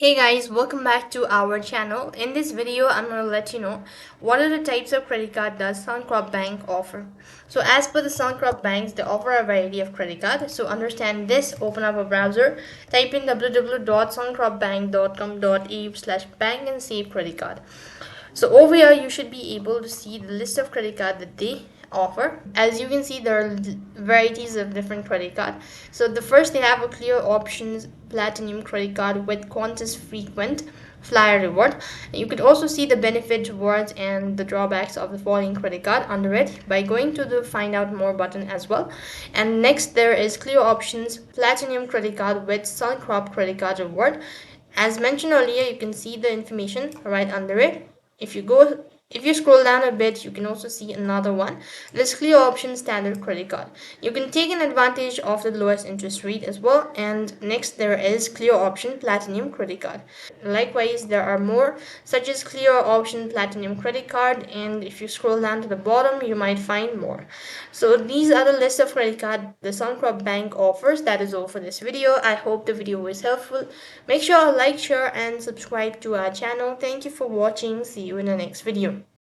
Hey guys, welcome back to our channel. In this video, I'm going to let you know what are the types of credit card does Suncorp Bank offer. So as per the Suncrop banks, they offer a variety of credit cards. So understand this, open up a browser, type in www.suncropbank.com.au/bank and save credit card. So over here, you should be able to see the list of credit card that they offer. As you can see, there are varieties of different credit card. So the first, they have a clear options platinum credit card with Qantas Frequent Flyer reward. You could also see the benefit, rewards, and the drawbacks of the following credit card under it by going to the find out more button as well. And next, there is clear options platinum credit card with Suncrop credit card reward. As mentioned earlier, you can see the information right under it. If you scroll down a bit, you can also see another one. There's clear option standard credit card. You can take an advantage of the lowest interest rate as well. And next there is clear option platinum credit card. Likewise, there are more such as clear option platinum credit card, and if you scroll down to the bottom, you might find more. So these are the list of credit card the Suncrop Bank offers. That is all for this video. I hope the video was helpful. Make sure to like, share, and subscribe to our channel. Thank you for watching. See you in the next video.